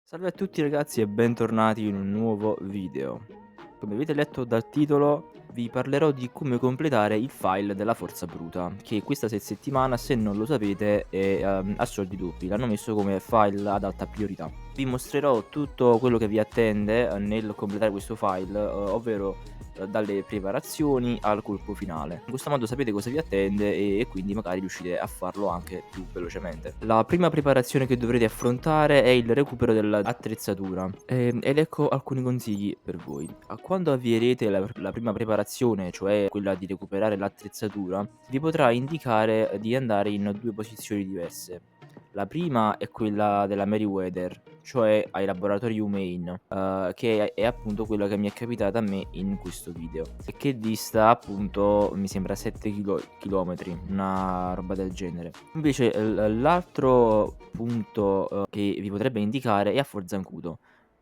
Salve a tutti ragazzi e bentornati in un nuovo video. Come avete letto dal titolo, vi parlerò di come completare il file della Forza Bruta, che questa settimana, se non lo sapete, è a soldi doppi. L'hanno messo come file ad alta priorità. Vi mostrerò tutto quello che vi attende nel completare questo file, ovvero dalle preparazioni al colpo finale. In questo modo sapete cosa vi attende e quindi magari riuscite a farlo anche più velocemente. La prima preparazione che dovrete affrontare è il recupero dell'attrezzatura ed ecco alcuni consigli per voi. Quando avvierete la prima preparazione, cioè quella di recuperare l'attrezzatura, vi potrà indicare di andare in due posizioni diverse. La prima è quella della Meriwether, cioè ai laboratori Humane, che è appunto quella che mi è capitata a me in questo video e che dista appunto, mi sembra 7 chilometri, una roba del genere. Invece l'altro punto, che vi potrebbe indicare è a Forzancudo.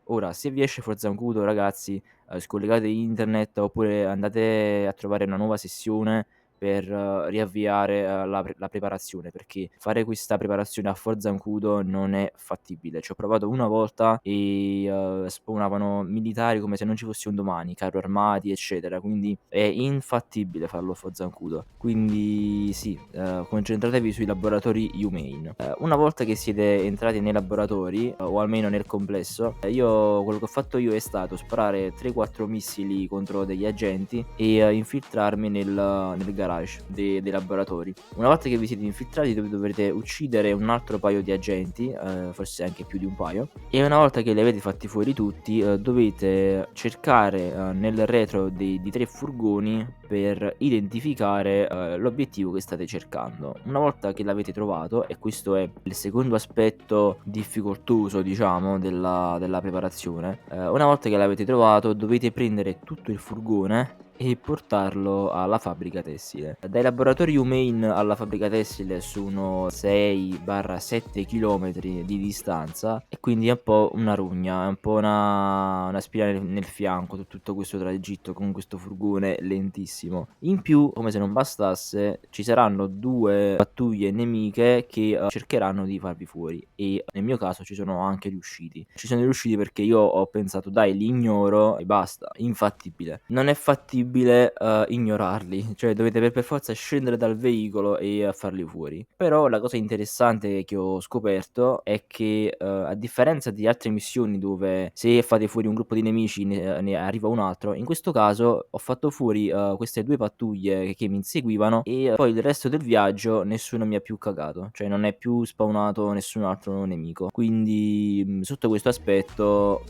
Ora, se vi esce Forzancudo ragazzi, scollegate internet oppure andate a trovare una nuova sessione per riavviare, la preparazione, perché fare questa preparazione a Forzancudo non è fattibile. Ci ho provato una volta e, spawnavano militari come se non ci fosse un domani, carro armati, eccetera, quindi è infattibile farlo a Forzancudo. Quindi sì, concentratevi sui laboratori Humane. Una volta che siete entrati nei laboratori, o almeno nel complesso, io quello che ho fatto io è stato sparare 3, 4 missili contro degli agenti e, infiltrarmi nel garage dei laboratori. Una volta che vi siete infiltrati dovrete uccidere un altro paio di agenti, forse anche più di un paio, e una volta che li avete fatti fuori tutti, dovete cercare, nel retro di 3 furgoni per identificare, l'obiettivo che state cercando. Una volta che l'avete trovato, e questo è il secondo aspetto difficoltoso diciamo della preparazione, una volta che l'avete trovato dovete prendere tutto il furgone e portarlo alla fabbrica tessile. Dai laboratori Humane alla fabbrica tessile sono 6/7 chilometri di distanza e quindi è un po' una rogna, è un po' una spina nel fianco tutto questo tragitto con questo furgone lentissimo. In più, come se non bastasse, ci saranno 2 pattuglie nemiche che, cercheranno di farvi fuori e nel mio caso ci sono anche riusciti. Ci sono riusciti perché io ho pensato: "Dai, li ignoro e basta." Infattibile. Non è fattibile, ignorarli, cioè dovete per forza scendere dal veicolo e farli fuori. Però la cosa interessante che ho scoperto è che, a differenza di altre missioni dove se fate fuori un gruppo di nemici ne arriva un altro, in questo caso ho fatto fuori, queste 2 pattuglie che mi inseguivano e poi il resto del viaggio nessuno mi ha più cagato, cioè non è più spawnato nessun altro nemico. Quindi, sotto questo aspetto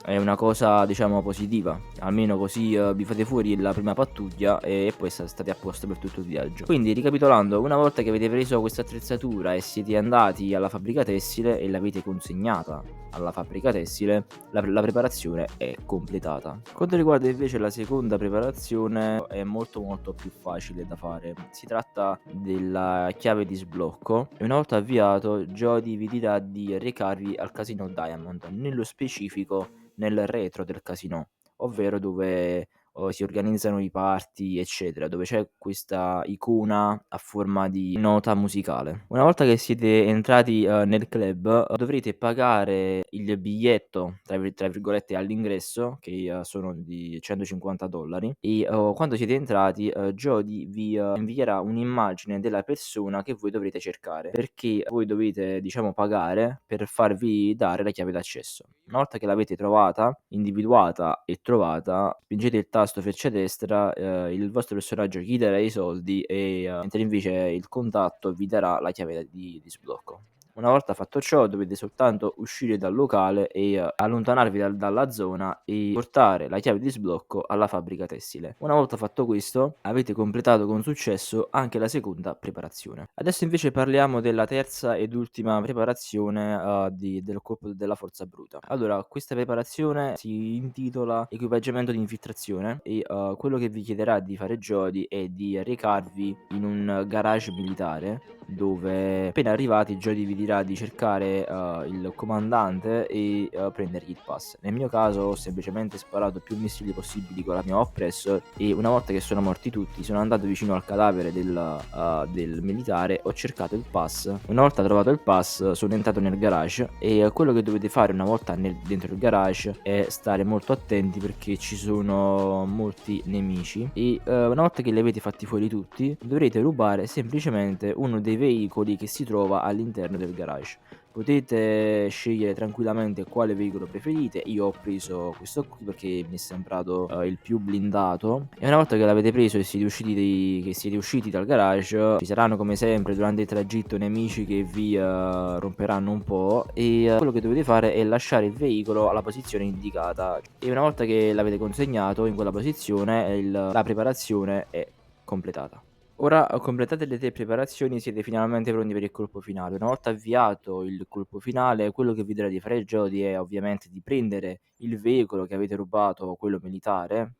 è una cosa diciamo positiva, almeno così, vi fate fuori la prima pattuglia e poi state a posto per tutto il viaggio. Quindi ricapitolando, una volta che avete preso questa attrezzatura e siete andati alla fabbrica tessile e l'avete consegnata alla fabbrica tessile, la preparazione è completata. Quanto riguarda invece la seconda preparazione è molto più facile da fare. Si tratta della chiave di sblocco e una volta avviato Jody vi dirà di recarvi al casino Diamond, nello specifico nel retro del casino, ovvero dove, si organizzano i party, eccetera, dove c'è questa icona a forma di nota musicale. Una volta che siete entrati, nel club, dovrete pagare il biglietto, tra virgolette, "all'ingresso", che, sono di $150 e, quando siete entrati, Jody vi, invierà un'immagine della persona che voi dovrete cercare, perché voi dovete, diciamo, pagare per farvi dare la chiave d'accesso. Una volta che l'avete trovata, individuata e trovata, spingete il tasto freccia destra, il vostro personaggio chiederà i soldi e, mentre invece il contatto vi darà la chiave di sblocco. Una volta fatto ciò dovete soltanto uscire dal locale e, allontanarvi dalla zona e portare la chiave di sblocco alla fabbrica tessile. Una volta fatto questo avete completato con successo anche la seconda preparazione. Adesso invece parliamo della terza ed ultima preparazione, del colpo della Forza Bruta. Allora, questa preparazione si intitola Equipaggiamento di infiltrazione e, quello che vi chiederà di fare Jody è di recarvi in un garage militare dove appena arrivati Jody vi dirà dirà di cercare il comandante e prendergli il pass. Nel mio caso ho semplicemente sparato più missili possibili con la mia Oppressor e una volta che sono morti tutti sono andato vicino al cadavere del militare, ho cercato il pass. Una volta trovato il pass sono entrato nel garage e quello che dovete fare una volta dentro il garage è stare molto attenti perché ci sono molti nemici e una volta che li avete fatti fuori tutti dovrete rubare semplicemente uno dei veicoli che si trova all'interno del garage. Potete scegliere tranquillamente quale veicolo preferite. Io ho preso questo qui perché mi è sembrato il più blindato. E una volta che l'avete preso e siete usciti dal garage, ci saranno come sempre durante il tragitto nemici che vi romperanno un po'. E quello che dovete fare è lasciare il veicolo alla posizione indicata. E una volta che l'avete consegnato in quella posizione, la preparazione è completata. Ora completate le 3 preparazioni, siete finalmente pronti per il colpo finale. Una volta avviato il colpo finale, quello che vi dirà di fare Jody è ovviamente di prendere il veicolo che avete rubato, quello militare,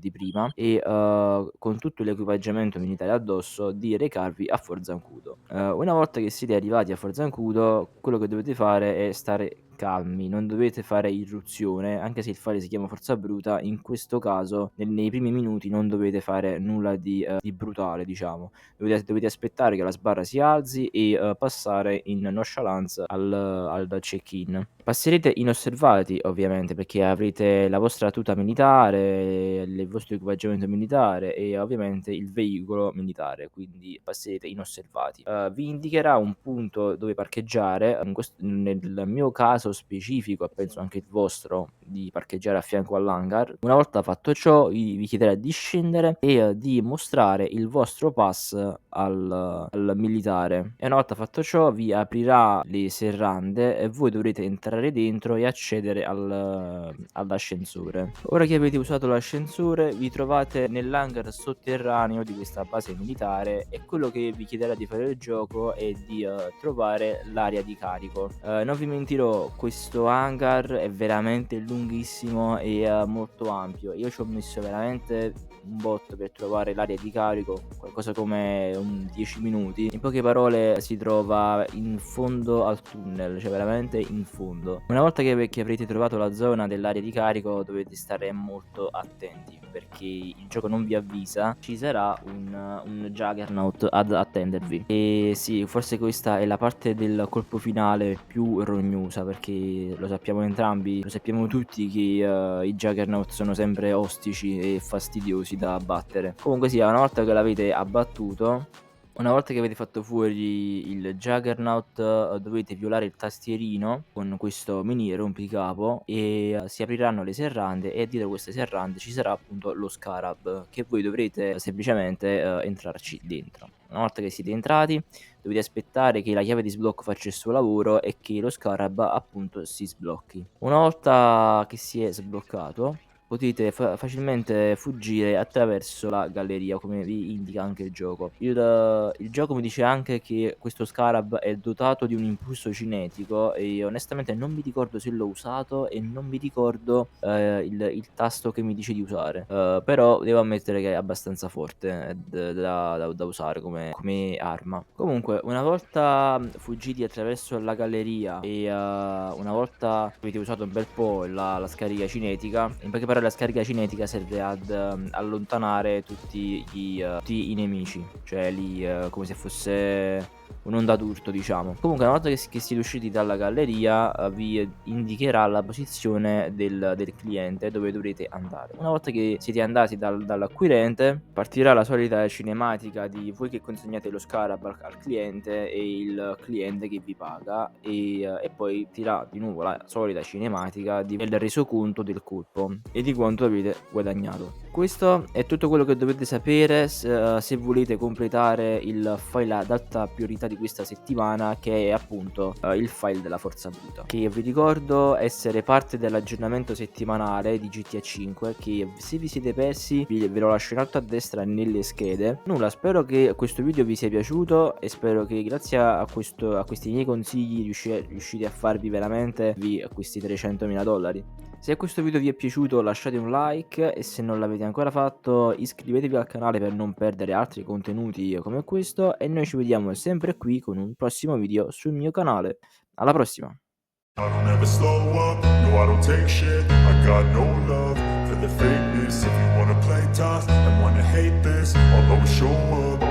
di prima e, con tutto l'equipaggiamento militare addosso di recarvi a Forzancudo. Una volta che siete arrivati a Forzancudo, quello che dovete fare è stare calmi, non dovete fare irruzione, anche se il file si chiama Forza Bruta, in questo caso nei primi minuti non dovete fare nulla di brutale, diciamo. Dovete aspettare che la sbarra si alzi e passare in nonchalance al check-in. Passerete inosservati ovviamente perché avrete la vostra tuta militare, il vostro equipaggiamento militare e ovviamente il veicolo militare, quindi passerete inosservati. Vi indicherà un punto dove parcheggiare, nel mio caso specifico, e penso anche il vostro, di parcheggiare a fianco all'hangar. Una volta fatto ciò vi chiederà di scendere e di mostrare il vostro pass al militare e una volta fatto ciò vi aprirà le serrande e voi dovrete entrare dentro e accedere all'ascensore. Ora che avete usato l'ascensore vi trovate nell'hangar sotterraneo di questa base militare e quello che vi chiederà di fare il gioco è di trovare l'area di carico. Non vi mentirò, questo hangar è veramente lunghissimo e molto ampio. Io ci ho messo veramente un bot per trovare l'area di carico, qualcosa come 10 minuti. In poche parole si trova in fondo al tunnel, cioè veramente in fondo. Una volta che avrete trovato la zona dell'area di carico dovete stare molto attenti perché il gioco non vi avvisa, ci sarà un Juggernaut ad attendervi. E sì, forse questa è la parte del colpo finale più rognosa perché lo sappiamo entrambi, lo sappiamo tutti che i Juggernaut sono sempre ostici e fastidiosi da abbattere. Comunque sia, una volta che l'avete abbattuto, una volta che avete fatto fuori il Juggernaut, dovete violare il tastierino con questo mini rompicapo e si apriranno le serrande e dietro queste serrande ci sarà appunto lo Scarab che voi dovrete semplicemente entrarci dentro. Una volta che siete entrati dovete aspettare che la chiave di sblocco faccia il suo lavoro e che lo Scarab appunto si sblocchi. Una volta che si è sbloccato potete facilmente fuggire attraverso la galleria, come vi indica anche il gioco. Il gioco mi dice anche che questo Scarab è dotato di un impulso cinetico e onestamente non mi ricordo se l'ho usato e non mi ricordo il tasto che mi dice di usare. Però devo ammettere che è abbastanza forte da usare come arma. Comunque, una volta fuggiti attraverso la galleria e una volta avete usato un bel po' la scarica cinetica, in poche parole la scarica cinetica serve ad allontanare tutti i nemici, cioè lì come se fosse un'onda d'urto, diciamo. Comunque una volta che siete usciti dalla galleria vi indicherà la posizione del cliente dove dovrete andare. Una volta che siete andati dall'acquirente partirà la solita cinematica di voi che consegnate lo Scarab al cliente e il cliente che vi paga e poi tirà di nuovo la solita cinematica del resoconto del colpo e di quanto avete guadagnato. Questo è tutto quello che dovete sapere se volete completare il file ad alta priorità di questa settimana, che è appunto il file della Forza Bruta, che vi ricordo essere parte dell'aggiornamento settimanale di GTA 5, che se vi siete persi ve lo lascio in alto a destra nelle schede. Nulla, spero che questo video vi sia piaciuto e spero che grazie a questi miei consigli riuscite a farvi veramente questi $300.000. Se questo video vi è piaciuto lasciate un like e se non l'avete ancora fatto iscrivetevi al canale per non perdere altri contenuti come questo e noi ci vediamo sempre qui con un prossimo video sul mio canale. Alla prossima! I don't ever slow up, no I don't take shit. I got no love for the fakeness. If you wanna play tough and wanna hate this, I'll always show up.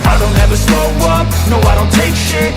I don't ever slow up, no I don't take shit.